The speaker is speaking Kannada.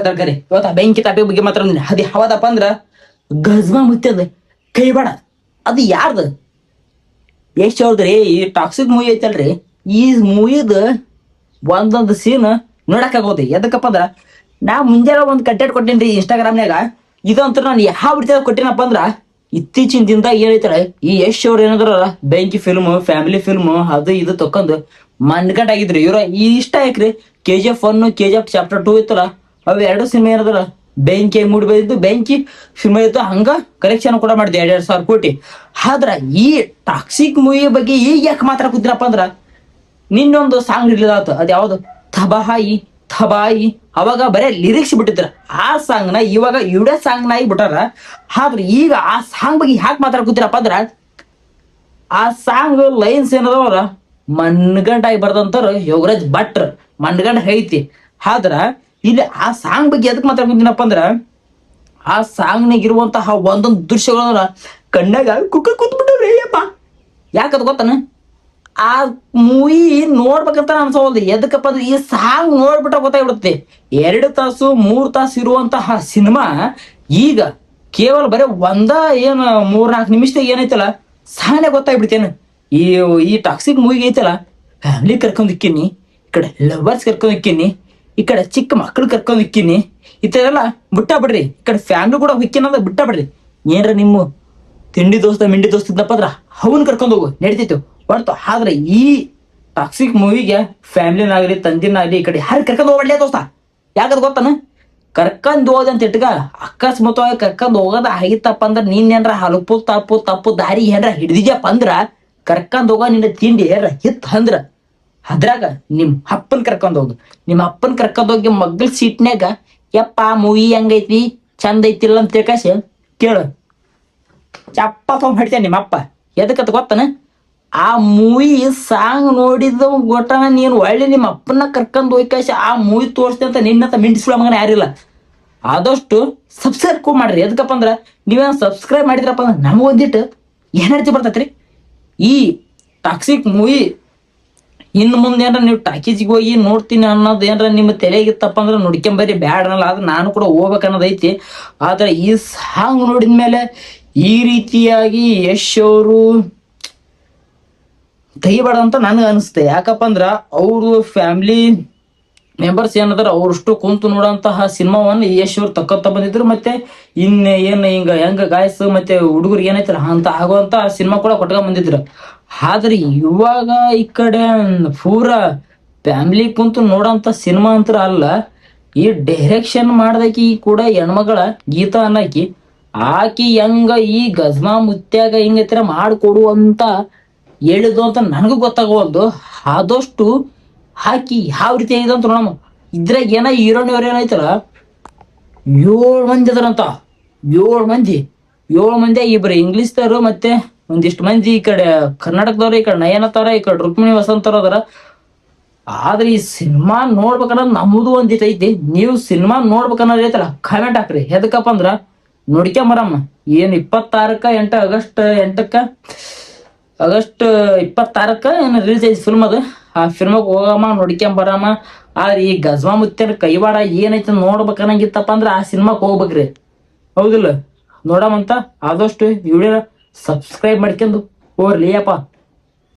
ತಡ್ಕರಿ ಇವತ್ತ ಬೆಂಕಿ ತಾಪಿ ಬಗ್ಗೆ ಮಾತ್ರ ಅದ್ ಯಾವದಪ್ಪ ಅಂದ್ರ ಗಜ್ಮಾ ಮುತ್ತದ ಕೈವಾಡ. ಅದು ಯಾರ್ದ? ಯಶ್ ಅವ್ರದ್ರಿ ಈ ಟಾಕ್ಸಿಕ್ ಮೂವಿ ಐತಲ್ರಿ, ಈ ಮೂವಿದ ಒಂದೊಂದು ಸೀನ್ ನೋಡಕ್ ಆಗೋದು. ಎದಕ್ಕಪ್ಪ ಅಂದ್ರ ನಾ ಮುಂಜಾನೆ ಒಂದ್ ಕಂಟೆಂಟ್ ಕೊಟ್ಟೇನ್ರಿ ಇನ್ಸ್ಟಾಗ್ರಾಮ್ನಾಗ. ಇದಂತ್ರ ನಾನು ಯಾವ ರೀತಿಯಾಗ ಕೊಟ್ಟಿನಪ್ಪ ಅಂದ್ರ ಇತ್ತೀಚಿನ ದಿನದಾಗ ಏನೈತಲ್ಲ ಈ ಯಶ್ ಅವ್ರ ಏನಾದ್ರ ಬೆಂಕಿ ಫಿಲ್ಮ್, ಫ್ಯಾಮಿಲಿ ಫಿಲ್ಮ್ ಅದು ಇದು ತಕೊಂಡ್ ಮನ್ಗಂಡ್ ಆಗಿದ್ರಿ. ಇವ್ರ ಇಷ್ಟ ಯಾಕ್ರಿ KGF 1 KGF Chapter 2 ಇತ್ತಲ್ಲ, ಅವ್ ಎರಡು ಸಿನಿಮಾ ಏನದ್ರ ಬೆಂಕಿ ಮೂಡಿ ಬಂದಿದ್ದು, ಬೆಂಕಿ ಸಿನಿಮಾ ಇತ್ತು. ಹಂಗ ಕಲೆಕ್ಷನ್ ಕೂಡ ಮಾಡಿದೆ 2,000 ಕೋಟಿ. ಆದ್ರ ಈ ಟಾಕ್ಸಿಕ್ ಮೂವಿ ಬಗ್ಗೆ ಈಗ ಯಾಕೆ ಮಾತಾಡ್ಕೊತೀನಪ್ಪ ಅಂದ್ರ ನಿನ್ನೊಂದು ಸಾಂಗ್ ರಿಲೀಸ್ ಆಯ್ತು. ಅದ್ ಯಾವ್ದು? ಥಬಾಯಿ ಥಬಾಯಿ. ಅವಾಗ ಬರೇ ಲಿರಿಕ್ಸ್ ಬಿಟ್ಟಿದ್ರ. ಆ ಸಾಂಗ್ ನ ಇವಾಗ ಇವ್ಡೆ ಸಾಂಗ್ ನಾಗಿ ಬಿಟ್ಟಾರ. ಆದ್ರೆ ಈಗ ಆ ಸಾಂಗ್ ಬಗ್ಗೆ ಯಾಕೆ ಮಾತಾಡ್ಕೊತೀರಪ್ಪ ಅಂದ್ರ ಆ ಸಾಂಗ್ ಲೈನ್ಸ್ ಏನದವ್ರ ಮನ್ಗಂಡಾಗಿ ಬರ್ದಂತಾರ ಯೋಗರಾಜ್ ಭಟ್ರ್ ಮನ್ಗಂಡ್ ಐತಿ. ಆದ್ರ ಇಲ್ಲಿ ಆ ಸಾಂಗ್ ಬಗ್ಗೆ ಎದಕ್ ಮಾತಾಡ್ಕೊಂತೀನಪ್ಪ ಅಂದ್ರ ಆ ಸಾಂಗ್ನಾಗ ಇರುವಂತಹ ಒಂದೊಂದು ದೃಶ್ಯಗಳ ಕಣ್ಣಾಗ ಕುಕ್ಕ ಕೂತ್ಬಿಟ್ಟವ್ರಿ ಅಪ್ಪ. ಯಾಕದ್ ಗೊತ್ತಾನ? ಆ ಮೂವಿ ನೋಡ್ಬೇಕಂತ ಅನ್ಸೋಲ್ದು. ಎದಕ್ಕಪ್ಪ ಅಂದ್ರೆ ಈ ಸಾಂಗ್ ನೋಡ್ಬಿಟ್ಟ ಗೊತ್ತಾಗ್ಬಿಡುತ್ತೆ. 2 ತಾಸು 3 ತಾಸು ಇರುವಂತಹ ಸಿನಿಮಾ ಈಗ ಕೇವಲ ಬರೀ ಏನ್ 3-4 ನಿಮಿಷದಾಗ ಏನೈತಲ್ಲ ಸಾಂಗ್ನೇ ಗೊತ್ತಾಗ್ಬಿಡ್ತೇನೆ. ಈ ಟಾಕ್ಸಿಕ್ ಮೂವಿಗೆ ಐತಲ್ಲ, ಫ್ಯಾಮಿಲಿ ಕರ್ಕೊಂಡ್ ಇಕ್ಕಿನಿ, ಈ ಕಡೆ ಲವರ್ಸ್ ಕರ್ಕೊಂಡ್ ಇಕ್ಕಿನಿ, ಈ ಕಡೆ ಚಿಕ್ಕ ಮಕ್ಳು ಕರ್ಕೊಂಡ್ ಇಕ್ಕಿನಿ, ಈ ತರ ಎಲ್ಲ ಬಿಟ್ಟ ಬಿಡ್ರಿ. ಈ ಕಡೆ ಫ್ಯಾಮಿಲಿ ಕೂಡ ಹೊಕ್ಕಿನ ಬಿಟ್ಟ ಬಿಡ್ರಿ. ಏನ್ರ ನಿಮ್ಮ ತಿಂಡಿ ದೋಸ್ತ ಮಿಂಡಿ ದೋಸ್ತ ಇದ್ದಪ್ಪ ಅಂದ್ರ ಅವನ್ ಕರ್ಕೊಂಡ್ ಹೋಗು ನಡೀತಿತ್ತು ಹೊರ್ತು. ಆದ್ರೆ ಈ ಟಾಕ್ಸಿಕ್ ಮೂವಿಗೆ ಫ್ಯಾಮಿಲಿನಾಗ್ಲಿ ತಂದಿನಾಗ್ಲಿ ಈ ಕಡೆ ಯಾರು ಕರ್ಕೊಂಡ್ ಹೋಗ್ಬಡ್ಲಿ ದೋಸ್ತ. ಯಾಕದ್ ಗೊತ್ತಾನ? ಕರ್ಕೊಂಡ್ ಹೋದಂತ ಇಟ್ಗ ಅಕಸ್ಮಾತ್ವಾಗಿ ಕರ್ಕೊಂಡ್ ಹೋಗೋದ ಆಗಿತ್ತಪ್ಪ ಅಂದ್ರ ನೀನ್ ಏನ್ರ ಹಲಪು ತಪ್ಪು ದಾರಿ ಏನ್ರ ಹಿಡ್ದಿದ್ಯಪ್ಪ ಅಂದ್ರ ಕರ್ಕೊಂಡ್ ಹೋಗೋ ನಿನ್ನ ತಿಂಡಿ ಏನ್ರ ಹಿತ್ ಅಂದ್ರ ಅದ್ರಾಗ ನಿಮ್ ಅಪ್ಪನ್ ಕರ್ಕೊಂಡ್ ಹೋಗು. ನಿಮ್ ಅಪ್ಪನ್ ಕರ್ಕೊಂಡ್ ಹೋಗಿ ಮಗ್ಳ ಸೀಟ್ನ್ಯಾಗ ಯಪ್ಪ ಮೂವಿ ಹೆಂಗೈತಿ ಚಂದ ಐತಿಲ್ಲ ಅಂತ ತಿಳ್ಕಾಸಿ ಕೇಳು, ಚಪ್ಪ ತೊಗೊಂಡ್ ಹೊಡಿತೇನೆ ನಿಮ್ಮ ಅಪ್ಪ. ಎದಕ್ಕಂತ ಗೊತ್ತಾನ? ಆ ಮೂವಿ ಸಾಂಗ್ ನೋಡಿದ ಗೊಟ್ಟನ ನೀನು ಒಳ್ಳೆ ನಿಮ್ಮ ಅಪ್ಪನ ಕರ್ಕೊಂಡ್ ಹೋಯ್ಕಾಸಿ ಆ ಮೂವಿ ತೋರಿಸ್ತೆ ಅಂತ ನಿನ್ನಂತ ಮಿಂಟಿಸ್ಕೊಳ್ಳೋ ಮಗನ ಯಾರಿಲ್ಲ. ಆದಷ್ಟು ಸಬ್ಸ್ಕ್ರೈಬ್ ಮಾಡ್ರಿ. ಎದಕ್ಕಪ್ಪ ಅಂದ್ರ ನೀವೇನು ಸಬ್ಸ್ಕ್ರೈಬ್ ಮಾಡಿದ್ರಪ್ಪ ಅಂದ್ರೆ ನಮಗೊಂದಿಟ್ಟು ಏನಾರ್ತಿ ಬರ್ತೈತ್ರಿ. ಈ ಟಾಕ್ಸಿಕ್ ಮೂವಿ ಇನ್ನು ಮುಂದೆ ಏನಾರ ನೀವು ಟಾಕೀಜಿಗೆ ಹೋಗಿ ನೋಡ್ತೀನಿ ಅನ್ನೋದು ಏನಾರ ನಿಮ್ಮ ತಲೆಗಿತ್ತಪ್ಪ ಅಂದ್ರೆ ನೋಡ್ಕೊಂಬರಿ, ಬ್ಯಾಡ ಅನ್ನಲ್ಲ. ಆದ್ರೆ ನಾನು ಕೂಡ ಹೋಗ್ಬೇಕು ಅನ್ನೋದೈತಿ. ಆದ್ರೆ ಈ ಸಾಂಗ್ ನೋಡಿದ್ಮೇಲೆ ಈ ರೀತಿಯಾಗಿ ಯಶ್ ಅವರು ತೆಗಿಬೇಡ ಅಂತ ನನಗೆ ಅನಿಸುತ್ತೆ. ಯಾಕಪ್ಪ ಅಂದ್ರ ಅವರು ಫ್ಯಾಮಿಲಿ ಮೆಂಬರ್ಸ್ ಏನದಾರ ಅವ್ರಷ್ಟು ಕುಂತು ನೋಡೋಂತಹ ಸಿನಿಮಾವನ್ನು ಯಶ್ ಅವ್ರು ತಕ್ಕೊತ ಬಂದಿದ್ರು. ಮತ್ತೆ ಹೆಂಗ ಗಾಯಸ್ ಮತ್ತೆ ಹುಡುಗರಿಗೆ ಏನೈತಲ್ಲ ಅಂತ ಆಗುವಂತ ಸಿನಿಮಾ ಕೂಡ ಕೊಟ್ಕೊಂಡ್ ಬಂದಿದ್ರು. ಆದ್ರೆ ಇವಾಗ ಈ ಕಡೆ ಪೂರಾ ಫ್ಯಾಮಿಲಿ ಕುಂತು ನೋಡೋಂತ ಸಿನಿಮಾ ಅಂತ ಅಲ್ಲ. ಈ ಡೈರೆಕ್ಷನ್ ಮಾಡ್ದಾಕಿ ಕೂಡ ಹೆಣ್ಮಗಳ ಗೀತಾ ಅನ್ನಕಿ ಆಕಿ ಹೆಂಗ ಈ ಗಜ್ಮಾ ಮುತ್ಯಾಗ ಹಿಂಗೈತರ ಮಾಡಿಕೊಡುವಂತ ಹೇಳಿದ್ದು ಅಂತ ನನಗೂ ಗೊತ್ತಾಗವಲ್ದು. ಆದಷ್ಟು ಹಾಕಿ ಯಾವ ರೀತಿ ಆಗಿದೆ ಅಂತ ನೋಡಮ್ಮ. ಇದ್ರಾಗ ಏನ ಹೀರೋಣಿಯವ್ರು ಏನೈತಲ್ಲ 7 ಮಂದಿ ಅದಾರಂತ. 7 ಮಂದಿ 2 ಇಂಗ್ಲಿಷ್ದವರು ಮತ್ತೆ ಒಂದಿಷ್ಟು ಮಂದಿ ಈ ಕಡೆ ಕರ್ನಾಟಕದವ್ರು, ಈ ಕಡೆ ನಯನತಾರ, ಈ ಕಡೆ ರುಕ್ಮಿಣಿ ವಸಂತರ ಅದಾರ. ಆದ್ರೆ ಈ ಸಿನಿಮಾ ನೋಡ್ಬೇಕನ್ನೋದು ನಮ್ಮದು ಒಂದಿಟ್ಟು ಐತಿ. ನೀವು ಸಿನಿಮಾ ನೋಡ್ಬೇಕನ್ನೋದು ಐತಲ್ಲ ಕಾಮೆಂಟ್ ಹಾಕ್ರಿ. ಎದಕ್ಕಪ್ಪ ಅಂದ್ರ ನೋಡ್ಕೊಂಬರಮ್ಮ. ಏನ್ 26 ಆಗಸ್ಟ್ 26 ಏನು ರಿಲೀಸ್ ಐತಿ ಫಿಲ್ಮ್. ಅದು ಆ ಫಿಲ್ಮ್ಗೆ ಹೋಗಮ್ಮ, ನೋಡ್ಕೊಂಬರಮ್ಮ. ಆದ್ರೆ ಈ ಗಜ್ಮಾ ಮುತ್ಯನ ಕೈವಾಡ ಏನೈತೆ ನೋಡ್ಬೇಕನ್ನಂಗಿತ್ತಪ್ಪ ಅಂದ್ರ ಆ ಸಿನಿಮಾಕ್ ಹೋಗ್ಬೇಕ್ರಿ. ಹೌದಿಲ್ಲ? ನೋಡಮಂತ ಆದಷ್ಟು ವಿಡಿಯೋ ಸಬ್ಸ್ಕ್ರೈಬ್ ಮಾಡ್ಕೊಂಡು ಹೋಗ್ಲಿ ಅಪ್ಪ.